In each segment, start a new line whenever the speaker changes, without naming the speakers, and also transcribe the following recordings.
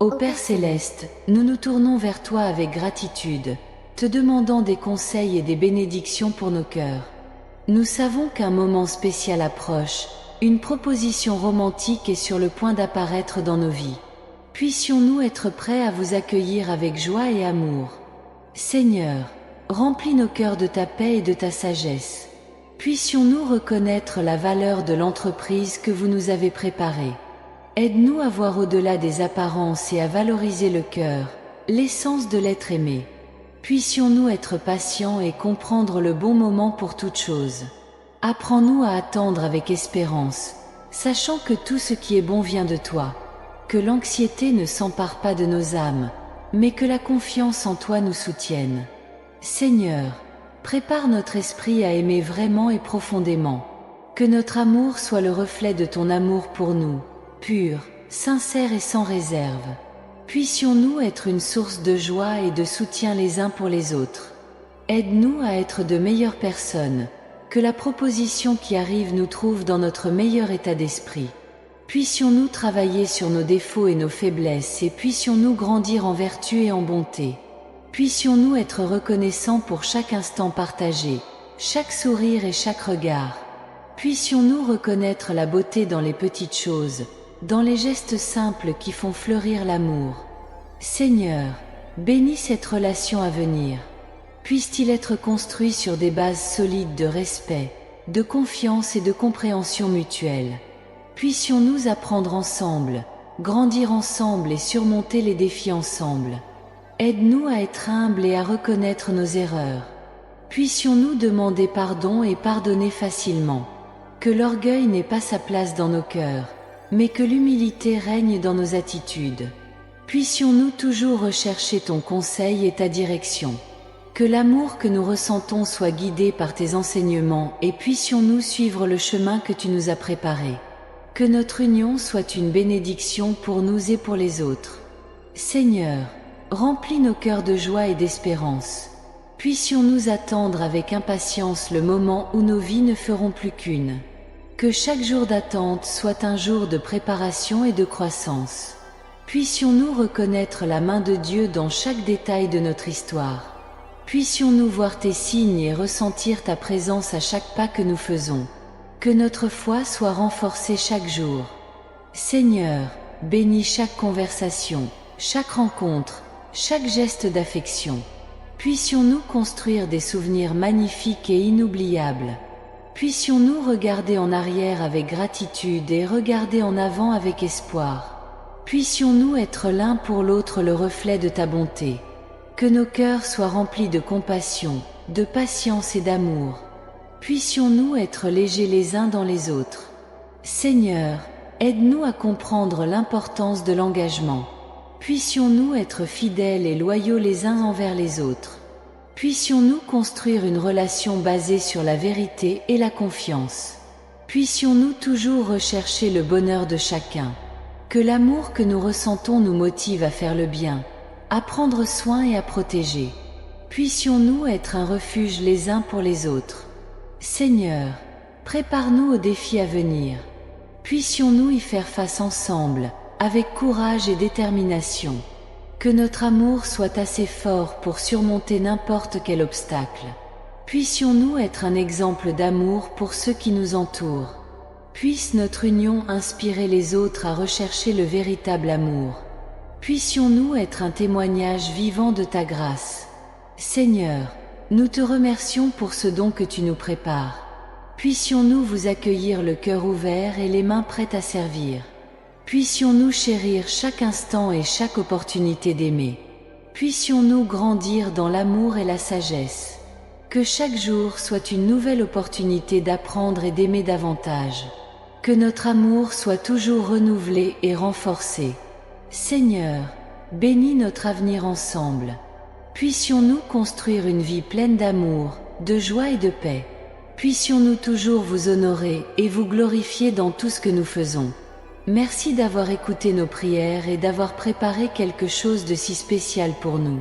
Ô Père céleste, nous nous tournons vers toi avec gratitude, te demandant des conseils et des bénédictions pour nos cœurs. Nous savons qu'un moment spécial approche, une proposition romantique est sur le point d'apparaître dans nos vies. Puissions-nous être prêts à vous accueillir avec joie et amour. Seigneur, remplis nos cœurs de ta paix et de ta sagesse. Puissions-nous reconnaître la valeur de l'entreprise que vous nous avez préparée. Aide-nous à voir au-delà des apparences et à valoriser le cœur, l'essence de l'être aimé. Puissions-nous être patients et comprendre le bon moment pour toute chose. Apprends-nous à attendre avec espérance, sachant que tout ce qui est bon vient de toi, que l'anxiété ne s'empare pas de nos âmes, mais que la confiance en toi nous soutienne. Seigneur, prépare notre esprit à aimer vraiment et profondément, que notre amour soit le reflet de ton amour pour nous, pur, sincère et sans réserve. Puissions-nous être une source de joie et de soutien les uns pour les autres. Aide-nous à être de meilleures personnes, que la proposition qui arrive nous trouve dans notre meilleur état d'esprit. Puissions-nous travailler sur nos défauts et nos faiblesses et puissions-nous grandir en vertu et en bonté. Puissions-nous être reconnaissants pour chaque instant partagé, chaque sourire et chaque regard. Puissions-nous reconnaître la beauté dans les petites choses, dans les gestes simples qui font fleurir l'amour. Seigneur, bénis cette relation à venir. Puisse-t-il être construit sur des bases solides de respect, de confiance et de compréhension mutuelle. Puissions-nous apprendre ensemble, grandir ensemble et surmonter les défis ensemble. Aide-nous à être humbles et à reconnaître nos erreurs. Puissions-nous demander pardon et pardonner facilement. Que l'orgueil n'ait pas sa place dans nos cœurs, mais que l'humilité règne dans nos attitudes. Puissions-nous toujours rechercher ton conseil et ta direction. Que l'amour que nous ressentons soit guidé par tes enseignements et puissions-nous suivre le chemin que tu nous as préparé. Que notre union soit une bénédiction pour nous et pour les autres. Seigneur, remplis nos cœurs de joie et d'espérance. Puissions-nous attendre avec impatience le moment où nos vies ne feront plus qu'une. Que chaque jour d'attente soit un jour de préparation et de croissance. Puissions-nous reconnaître la main de Dieu dans chaque détail de notre histoire. Puissions-nous voir tes signes et ressentir ta présence à chaque pas que nous faisons. Que notre foi soit renforcée chaque jour. Seigneur, bénis chaque conversation, chaque rencontre, chaque geste d'affection. Puissions-nous construire des souvenirs magnifiques et inoubliables. Puissions-nous regarder en arrière avec gratitude et regarder en avant avec espoir. Puissions-nous être l'un pour l'autre le reflet de ta bonté. Que nos cœurs soient remplis de compassion, de patience et d'amour. Puissions-nous être légers les uns dans les autres. Seigneur, aide-nous à comprendre l'importance de l'engagement. Puissions-nous être fidèles et loyaux les uns envers les autres. Puissions-nous construire une relation basée sur la vérité et la confiance. Puissions-nous toujours rechercher le bonheur de chacun. Que l'amour que nous ressentons nous motive à faire le bien, à prendre soin et à protéger. Puissions-nous être un refuge les uns pour les autres. Seigneur, prépare-nous aux défis à venir. Puissions-nous y faire face ensemble, avec courage et détermination. Que notre amour soit assez fort pour surmonter n'importe quel obstacle. Puissions-nous être un exemple d'amour pour ceux qui nous entourent. Puisse notre union inspirer les autres à rechercher le véritable amour. Puissions-nous être un témoignage vivant de ta grâce. Seigneur, nous te remercions pour ce don que tu nous prépares. Puissions-nous vous accueillir le cœur ouvert et les mains prêtes à servir. Puissions-nous chérir chaque instant et chaque opportunité d'aimer. Puissions-nous grandir dans l'amour et la sagesse. Que chaque jour soit une nouvelle opportunité d'apprendre et d'aimer davantage. Que notre amour soit toujours renouvelé et renforcé. Seigneur, bénis notre avenir ensemble. Puissions-nous construire une vie pleine d'amour, de joie et de paix. Puissions-nous toujours vous honorer et vous glorifier dans tout ce que nous faisons. Merci d'avoir écouté nos prières et d'avoir préparé quelque chose de si spécial pour nous.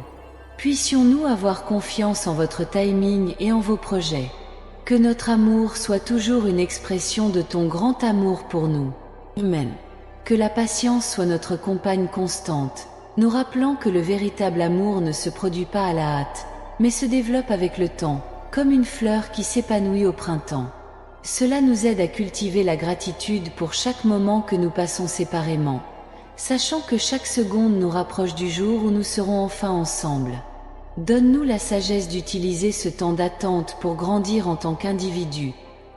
Puissions-nous avoir confiance en votre timing et en vos projets. Que notre amour soit toujours une expression de ton grand amour pour nous. Amen. Que la patience soit notre compagne constante, nous rappelant que le véritable amour ne se produit pas à la hâte, mais se développe avec le temps, comme une fleur qui s'épanouit au printemps. Cela nous aide à cultiver la gratitude pour chaque moment que nous passons séparément, sachant que chaque seconde nous rapproche du jour où nous serons enfin ensemble. Donne-nous la sagesse d'utiliser ce temps d'attente pour grandir en tant qu'individu,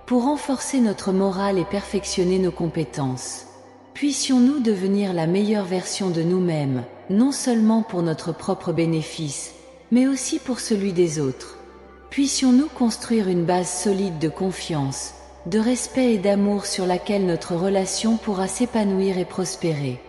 pour renforcer notre morale et perfectionner nos compétences. Puissions-nous devenir la meilleure version de nous-mêmes, non seulement pour notre propre bénéfice, mais aussi pour celui des autres. Puissions-nous construire une base solide de confiance, de respect et d'amour sur laquelle notre relation pourra s'épanouir et prospérer.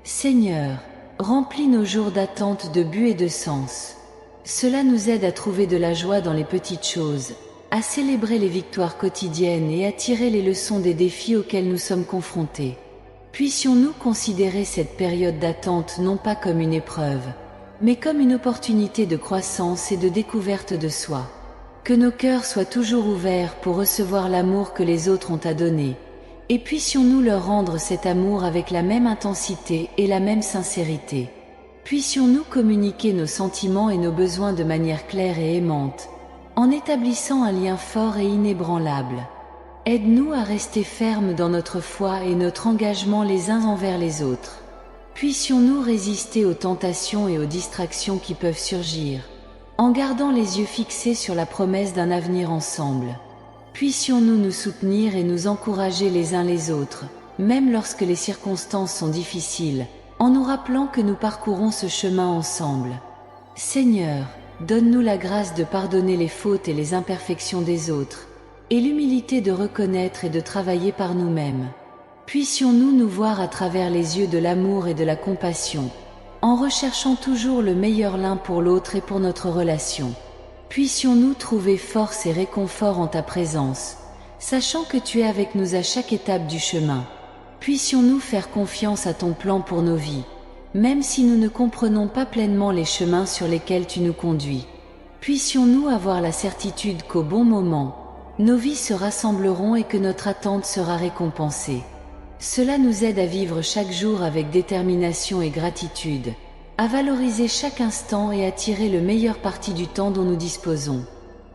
Seigneur, remplis nos jours d'attente de but et de sens. Cela nous aide à trouver de la joie dans les petites choses, à célébrer les victoires quotidiennes et à tirer les leçons des défis auxquels nous sommes confrontés. Puissions-nous considérer cette période d'attente non pas comme une épreuve, mais comme une opportunité de croissance et de découverte de soi. Que nos cœurs soient toujours ouverts pour recevoir l'amour que les autres ont à donner, et puissions-nous leur rendre cet amour avec la même intensité et la même sincérité. Puissions-nous communiquer nos sentiments et nos besoins de manière claire et aimante, en établissant un lien fort et inébranlable. Aide-nous à rester fermes dans notre foi et notre engagement les uns envers les autres. Puissions-nous résister aux tentations et aux distractions qui peuvent surgir, en gardant les yeux fixés sur la promesse d'un avenir ensemble. Puissions-nous nous soutenir et nous encourager les uns les autres, même lorsque les circonstances sont difficiles, en nous rappelant que nous parcourons ce chemin ensemble. Seigneur, donne-nous la grâce de pardonner les fautes et les imperfections des autres, et l'humilité de reconnaître et de travailler par nous-mêmes. Puissions-nous nous voir à travers les yeux de l'amour et de la compassion, en recherchant toujours le meilleur l'un pour l'autre et pour notre relation. Puissions-nous trouver force et réconfort en ta présence, sachant que tu es avec nous à chaque étape du chemin. Puissions-nous faire confiance à ton plan pour nos vies, même si nous ne comprenons pas pleinement les chemins sur lesquels tu nous conduis. Puissions-nous avoir la certitude qu'au bon moment, nos vies se rassembleront et que notre attente sera récompensée. Cela nous aide à vivre chaque jour avec détermination et gratitude, à valoriser chaque instant et à tirer le meilleur parti du temps dont nous disposons.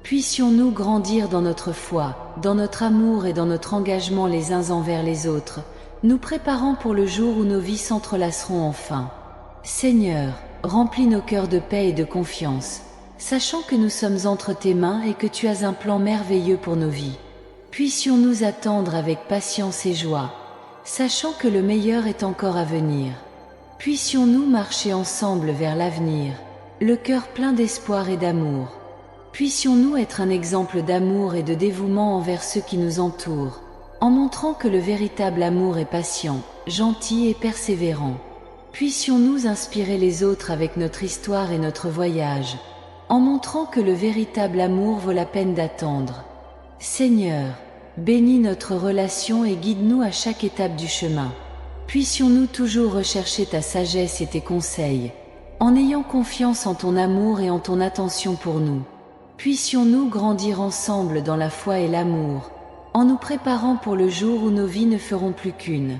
Puissions-nous grandir dans notre foi, dans notre amour et dans notre engagement les uns envers les autres, nous préparant pour le jour où nos vies s'entrelaceront enfin. Seigneur, remplis nos cœurs de paix et de confiance, sachant que nous sommes entre tes mains et que tu as un plan merveilleux pour nos vies. Puissions-nous attendre avec patience et joie, sachant que le meilleur est encore à venir. Puissions-nous marcher ensemble vers l'avenir, le cœur plein d'espoir et d'amour. Puissions-nous être un exemple d'amour et de dévouement envers ceux qui nous entourent, en montrant que le véritable amour est patient, gentil et persévérant. Puissions-nous inspirer les autres avec notre histoire et notre voyage, en montrant que le véritable amour vaut la peine d'attendre. Seigneur, bénis notre relation et guide-nous à chaque étape du chemin. Puissions-nous toujours rechercher ta sagesse et tes conseils, en ayant confiance en ton amour et en ton attention pour nous. Puissions-nous grandir ensemble dans la foi et l'amour, en nous préparant pour le jour où nos vies ne feront plus qu'une.